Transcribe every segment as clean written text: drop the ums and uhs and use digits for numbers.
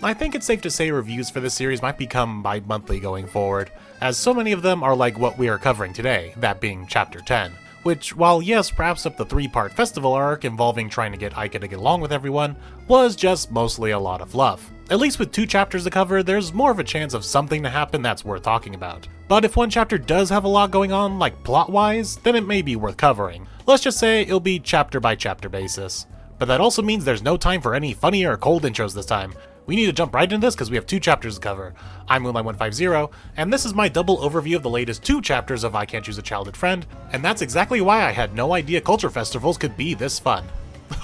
I think it's safe to say reviews for this series might become bi-monthly going forward, as so many of them are like what we are covering today, that being Chapter 10. Which, while yes, wraps up the 3-part festival arc involving trying to get Aika to get along with everyone, was just mostly a lot of fluff. At least with 2 chapters to cover, there's more of a chance of something to happen that's worth talking about. But if one chapter does have a lot going on, like plot-wise, then it may be worth covering. Let's just say it'll be chapter by chapter basis. But that also means there's no time for any funny or cold intros this time. We need to jump right into this because we have 2 chapters to cover. I'm Moonlight150, and this is my double overview of the latest 2 chapters of I Can't Choose a Childhood Friend, and that's exactly why I had no idea culture festivals could be this fun.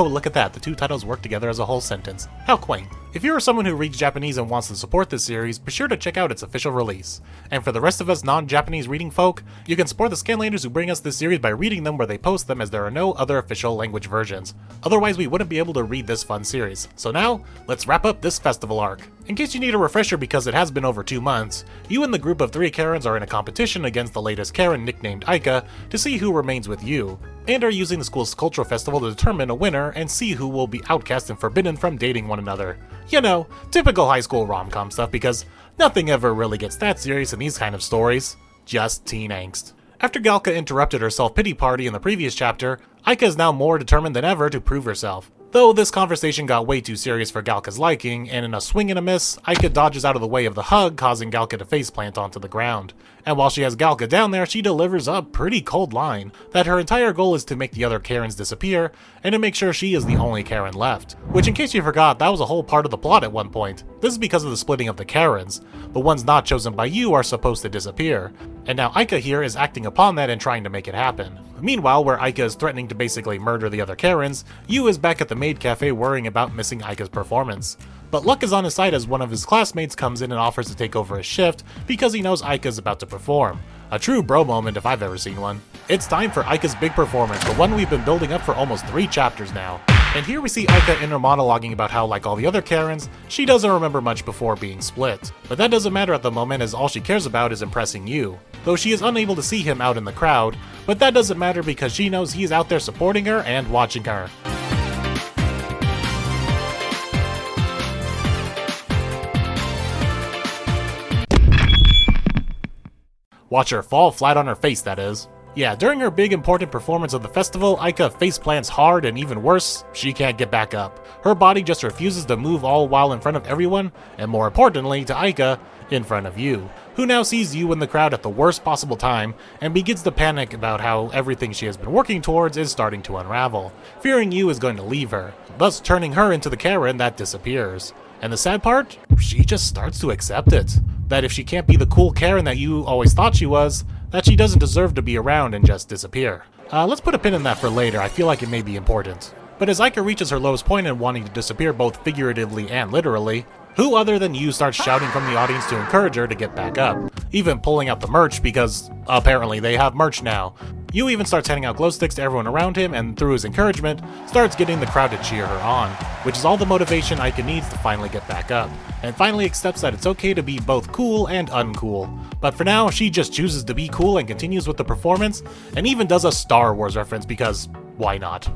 Oh, look at that, the 2 titles work together as a whole sentence. How quaint. If you are someone who reads Japanese and wants to support this series, be sure to check out its official release. And for the rest of us non-Japanese reading folk, you can support the Scanlanders who bring us this series by reading them where they post them, as there are no other official language versions. Otherwise we wouldn't be able to read this fun series. So now, let's wrap up this festival arc. In case you need a refresher because it has been over 2 months, you and the group of 3 Karens are in a competition against the latest Karen nicknamed Aika to see who remains with you, and are using the school's cultural festival to determine a winner and see who will be outcast and forbidden from dating one another. You know, typical high school rom-com stuff, because nothing ever really gets that serious in these kind of stories. Just teen angst. After Galka interrupted her self-pity party in the previous chapter, Aika is now more determined than ever to prove herself. Though this conversation got way too serious for Galka's liking, and in a swing and a miss, Aika dodges out of the way of the hug, causing Galka to faceplant onto the ground. And while she has Galka down there, she delivers a pretty cold line, that her entire goal is to make the other Karens disappear, and to make sure she is the only Karen left. Which, in case you forgot, that was a whole part of the plot at one point. This is because of the splitting of the Karens. The ones not chosen by you are supposed to disappear. And now Aika here is acting upon that and trying to make it happen. Meanwhile, where Aika is threatening to basically murder the other Karens, Yu is back at the maid cafe worrying about missing Aika's performance. But luck is on his side as one of his classmates comes in and offers to take over his shift because he knows Aika is about to perform. A true bro moment if I've ever seen one. It's time for Aika's big performance, the one we've been building up for almost 3 chapters now. And here we see Aika inner monologuing about how, like all the other Karens, she doesn't remember much before being split. But that doesn't matter at the moment, as all she cares about is impressing Yu. Though she is unable to see him out in the crowd, but that doesn't matter because she knows he's out there supporting her and watching her. Watch her fall flat on her face, that is. Yeah, during her big important performance of the festival, Aika faceplants hard, and even worse, she can't get back up. Her body just refuses to move, all while in front of everyone, and more importantly to Aika, in front of you, who now sees you in the crowd at the worst possible time, and begins to panic about how everything she has been working towards is starting to unravel, fearing you is going to leave her, thus turning her into the Karen that disappears. And the sad part? She just starts to accept it. That if she can't be the cool Karen that you always thought she was, that she doesn't deserve to be around and just disappear. Let's put a pin in that for later, I feel like it may be important. But as Aika reaches her lowest point in wanting to disappear both figuratively and literally, who other than you starts shouting from the audience to encourage her to get back up, even pulling out the merch because apparently they have merch now. Yu even starts handing out glow sticks to everyone around him, and through his encouragement, starts getting the crowd to cheer her on, which is all the motivation Aika needs to finally get back up, and finally accepts that it's okay to be both cool and uncool. But for now, she just chooses to be cool and continues with the performance, and even does a Star Wars reference because why not?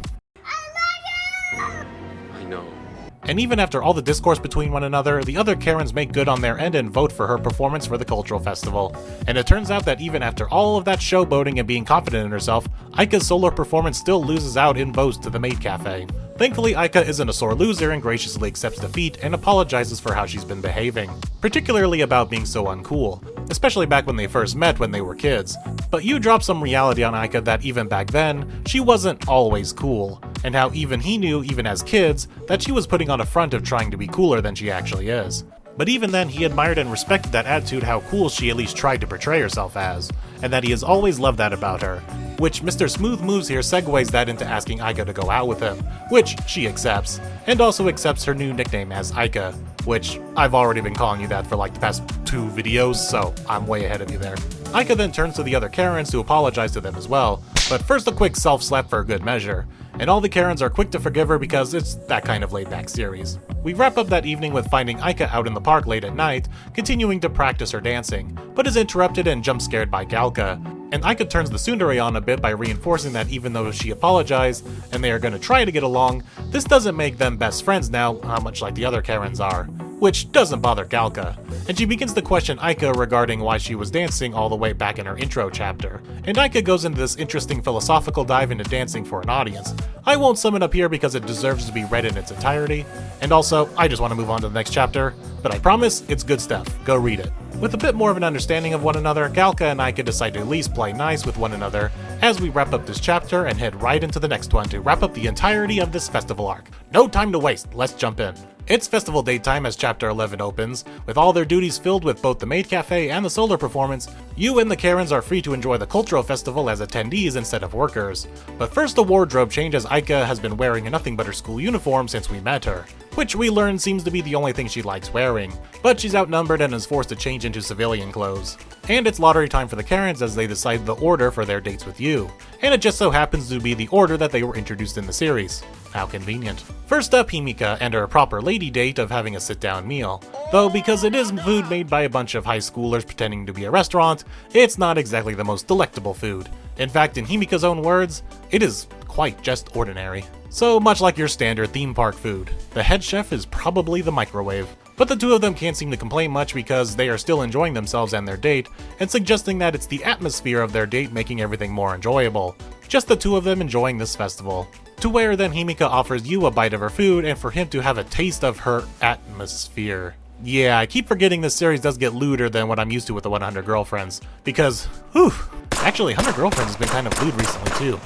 And even after all the discourse between one another, the other Karens make good on their end and vote for her performance for the cultural festival. And it turns out that even after all of that showboating and being confident in herself, Aika's solo performance still loses out in votes to the maid cafe. Thankfully, Aika isn't a sore loser and graciously accepts defeat and apologizes for how she's been behaving, particularly about being so uncool, especially back when they first met when they were kids. But you drop some reality on Aika that even back then, she wasn't always cool, and how even he knew, even as kids, that she was putting on a front of trying to be cooler than she actually is. But even then, he admired and respected that attitude, how cool she at least tried to portray herself as, and that he has always loved that about her. Which Mr. Smooth Moves here segues that into asking Aika to go out with him, which she accepts, and also accepts her new nickname as Aika, which I've already been calling you that for like the past 2 videos, so I'm way ahead of you there. Aika then turns to the other Karens to apologize to them as well, but first a quick self-slap for a good measure. And all the Karens are quick to forgive her because it's that kind of laid-back series. We wrap up that evening with finding Aika out in the park late at night, continuing to practice her dancing, but is interrupted and jump-scared by Galka. And Aika turns the tsundere on a bit by reinforcing that even though she apologized and they are going to try to get along, this doesn't make them best friends now, much like the other Karens are. Which doesn't bother Galka, and she begins to question Aika regarding why she was dancing all the way back in her intro chapter. And Aika goes into this interesting philosophical dive into dancing for an audience. I won't sum it up here because it deserves to be read in its entirety, and also, I just want to move on to the next chapter, but I promise, it's good stuff, go read it. With a bit more of an understanding of one another, Galka and Aika decide to at least play nice with one another as we wrap up this chapter and head right into the next one to wrap up the entirety of this festival arc. No time to waste, let's jump in. It's festival daytime as chapter 11 opens, with all their duties filled with both the maid cafe and the solar performance. You and the Karens are free to enjoy the cultural festival as attendees instead of workers. But first a wardrobe change as Aika has been wearing nothing but her school uniform since we met her, which we learn seems to be the only thing she likes wearing, but she's outnumbered and is forced to change into civilian clothes. And it's lottery time for the Karens as they decide the order for their dates with you, and it just so happens to be the order that they were introduced in the series. How convenient. First up, Himika and her proper lady date of having a sit-down meal. Though because it is food made by a bunch of high schoolers pretending to be a restaurant, it's not exactly the most delectable food. In fact, in Himika's own words, it is quite just ordinary. So much like your standard theme park food, the head chef is probably the microwave. But the two of them can't seem to complain much because they are still enjoying themselves and their date, and suggesting that it's the atmosphere of their date making everything more enjoyable. Just the two of them enjoying this festival. To where then Himika offers you a bite of her food and for him to have a taste of her atmosphere. Yeah, I keep forgetting this series does get lewder than what I'm used to with the 100 Girlfriends. Because, whew, actually 100 Girlfriends has been kind of lewd recently too.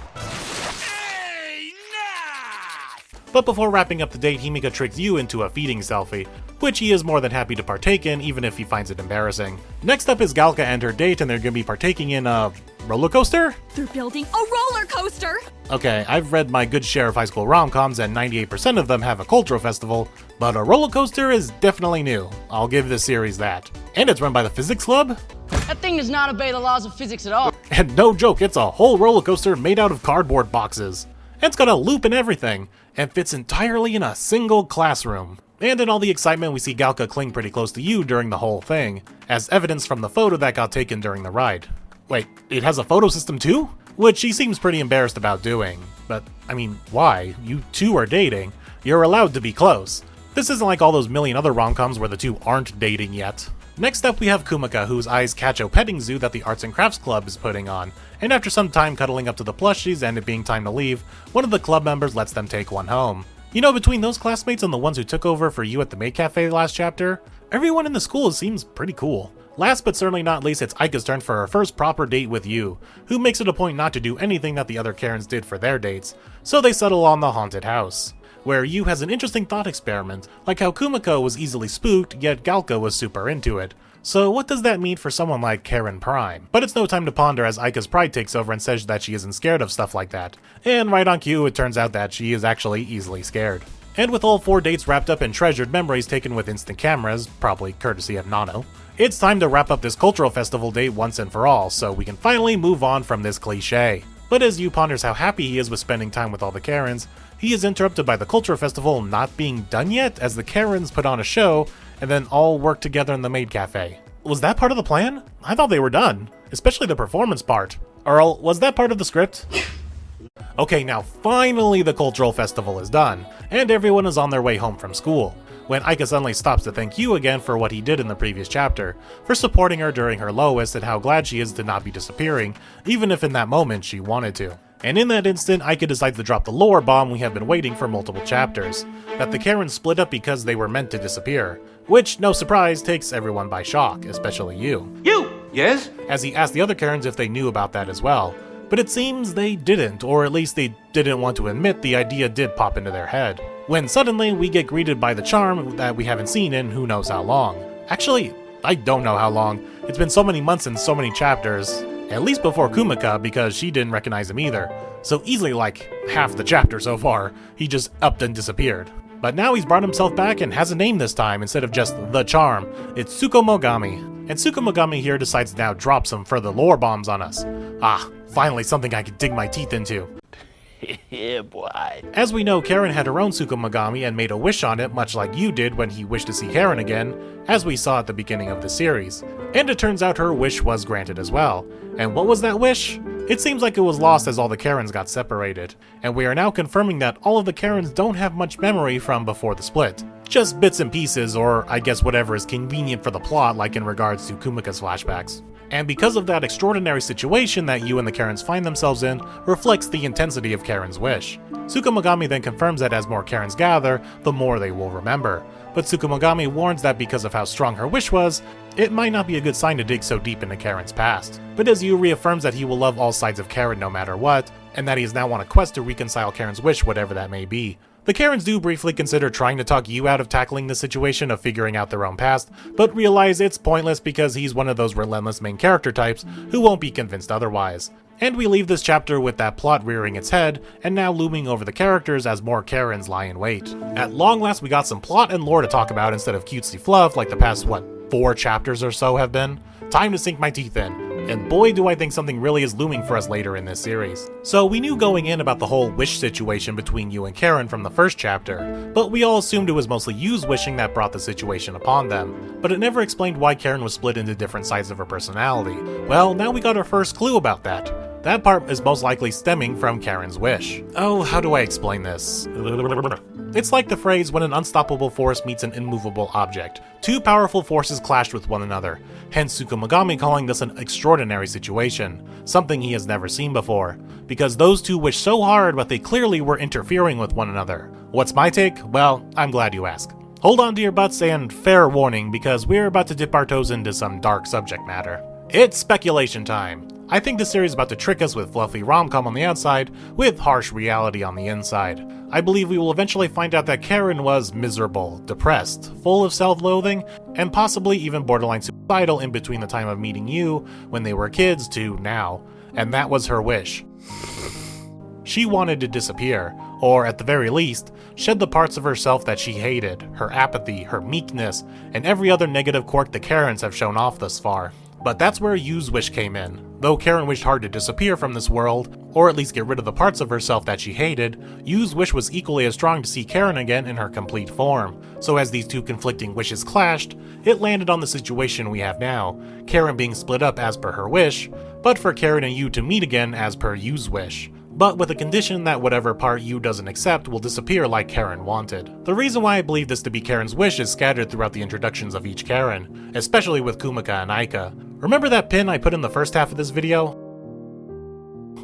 But before wrapping up the date, Himika tricks you into a feeding selfie, which he is more than happy to partake in even if he finds it embarrassing. Next up is Galka and her date, and they're gonna be partaking in a roller coaster? They're building a roller coaster! Okay, I've read my good share of high school rom-coms and 98% of them have a cultural festival, but a roller coaster is definitely new. I'll give this series that. And it's run by the Physics Club? That thing does not obey the laws of physics at all. And no joke, it's a whole roller coaster made out of cardboard boxes. And it's got a loop and everything, and fits entirely in a single classroom. And in all the excitement, we see Galka cling pretty close to you during the whole thing, as evidence from the photo that got taken during the ride. Wait, it has a photo system too? Which she seems pretty embarrassed about doing. But, I mean, why? You two are dating. You're allowed to be close. This isn't like all those million other rom-coms where the two aren't dating yet. Next up we have Kumika, whose eyes catch a petting zoo that the Arts and Crafts Club is putting on, and after some time cuddling up to the plushies and it being time to leave, one of the club members lets them take one home. You know, between those classmates and the ones who took over for you at the maid cafe last chapter, everyone in the school seems pretty cool. Last but certainly not least, it's Aika's turn for her first proper date with you, who makes it a point not to do anything that the other Karens did for their dates, so they settle on the haunted house, where Yu has an interesting thought experiment, like how Kumiko was easily spooked, yet Galka was super into it. So what does that mean for someone like Karen Prime? But it's no time to ponder as Aika's pride takes over and says that she isn't scared of stuff like that. And right on cue, it turns out that she is actually easily scared. And with all 4 dates wrapped up in treasured memories taken with instant cameras, probably courtesy of Nano, it's time to wrap up this cultural festival date once and for all, so we can finally move on from this cliche. But as Yu ponders how happy he is with spending time with all the Karens, he is interrupted by the cultural festival not being done yet as the Karens put on a show and then all work together in the maid cafe. Was that part of the plan? I thought they were done, especially the performance part. Earl, was that part of the script? Okay, now finally the cultural festival is done, and everyone is on their way home from school, when Aika suddenly stops to thank you again for what he did in the previous chapter, for supporting her during her lowest and how glad she is to not be disappearing, even if in that moment she wanted to. And in that instant, Aika decides to drop the lore bomb we have been waiting for multiple chapters, that the Karens split up because they were meant to disappear, which, no surprise, takes everyone by shock, especially you. You! Yes? As he asked the other Karens if they knew about that as well, but it seems they didn't, or at least they didn't want to admit the idea did pop into their head. When suddenly we get greeted by the charm that we haven't seen in who knows how long. Actually, I don't know how long. It's been so many months and so many chapters. At least before Kumika, because she didn't recognize him either. So easily like half the chapter so far, he just upped and disappeared. But now he's brought himself back and has a name this time instead of just the charm. It's Tsukomogami. And Tsukomogami here decides to now drop some further lore bombs on us. Ah, finally something I can dig my teeth into. Yeah, boy. As we know, Karen had her own Tsukumogami and made a wish on it, much like you did when he wished to see Karen again, as we saw at the beginning of the series. And it turns out her wish was granted as well. And what was that wish? It seems like it was lost as all the Karens got separated, and we are now confirming that all of the Karens don't have much memory from before the split. Just bits and pieces, or I guess whatever is convenient for the plot, like in regards to Kumika's flashbacks. And because of that extraordinary situation that you and the Karens find themselves in, reflects the intensity of Karen's wish. Tsukumogami then confirms that as more Karens gather, the more they will remember. But Tsukumogami warns that because of how strong her wish was, it might not be a good sign to dig so deep into Karen's past. But Izu reaffirms that he will love all sides of Karen no matter what, and that he is now on a quest to reconcile Karen's wish, whatever that may be. The Karens do briefly consider trying to talk Yu out of tackling the situation of figuring out their own past, but realize it's pointless because he's one of those relentless main character types who won't be convinced otherwise. And we leave this chapter with that plot rearing its head, and now looming over the characters as more Karens lie in wait. At long last we got some plot and lore to talk about instead of cutesy fluff like the past, 4 chapters or so have been? Time to sink my teeth in. And boy do I think something really is looming for us later in this series. So we knew going in about the whole wish situation between Yu and Karen from the first chapter, but we all assumed it was mostly Yu's wishing that brought the situation upon them, but it never explained why Karen was split into different sides of her personality. Well, now we got our first clue about that. That part is most likely stemming from Karen's wish. Oh, how do I explain this? It's like the phrase when an unstoppable force meets an immovable object. Two powerful forces clashed with one another, hence Tsukumogami calling this an extraordinary situation, something he has never seen before, because those two wished so hard but they clearly were interfering with one another. What's my take? Well, I'm glad you ask. Hold on to your butts and fair warning because we're about to dip our toes into some dark subject matter. It's speculation time. I think the series is about to trick us with fluffy rom-com on the outside, with harsh reality on the inside. I believe we will eventually find out that Karen was miserable, depressed, full of self-loathing, and possibly even borderline suicidal in between the time of meeting you, when they were kids, to now. And that was her wish. She wanted to disappear, or at the very least, shed the parts of herself that she hated, her apathy, her meekness, and every other negative quirk the Karens have shown off thus far. But that's where Yu's wish came in. Though Karen wished hard to disappear from this world, or at least get rid of the parts of herself that she hated, Yu's wish was equally as strong to see Karen again in her complete form. So as these two conflicting wishes clashed, it landed on the situation we have now, Karen being split up as per her wish, but for Karen and Yu to meet again as per Yu's wish. But with a condition that whatever part Yu doesn't accept will disappear like Karen wanted. The reason why I believe this to be Karen's wish is scattered throughout the introductions of each Karen, especially with Kumika and Aika. Remember that pin I put in the first half of this video?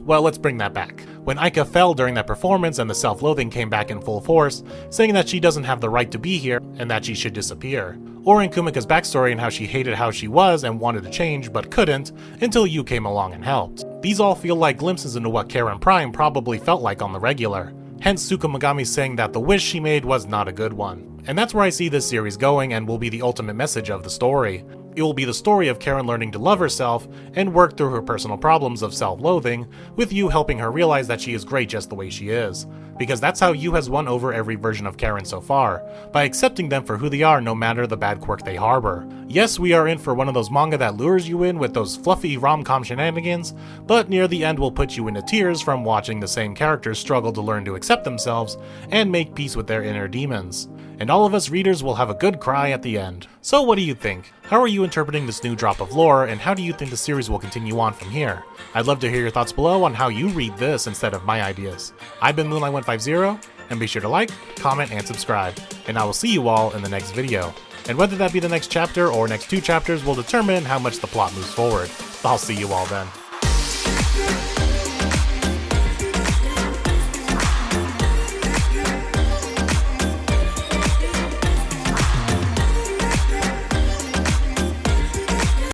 Well, let's bring that back. When Aika fell during that performance and the self-loathing came back in full force, saying that she doesn't have the right to be here and that she should disappear. Or in Kumika's backstory and how she hated how she was and wanted to change but couldn't until Yu came along and helped. These all feel like glimpses into what Karen Prime probably felt like on the regular. Hence Tsukumogami saying that the wish she made was not a good one. And that's where I see this series going and will be the ultimate message of the story. It will be the story of Karen learning to love herself and work through her personal problems of self-loathing, with Yu helping her realize that she is great just the way she is. Because that's how Yu has won over every version of Karen so far, by accepting them for who they are no matter the bad quirk they harbor. Yes, we are in for one of those manga that lures you in with those fluffy rom-com shenanigans, but near the end will put you into tears from watching the same characters struggle to learn to accept themselves and make peace with their inner demons. And all of us readers will have a good cry at the end. So what do you think? How are you interpreting this new drop of lore, and how do you think the series will continue on from here? I'd love to hear your thoughts below on how you read this instead of my ideas. I've been Moonlight150, and be sure to like, comment, and subscribe, and I will see you all in the next video. And whether that be the next chapter or next 2 chapters will determine how much the plot moves forward. I'll see you all then.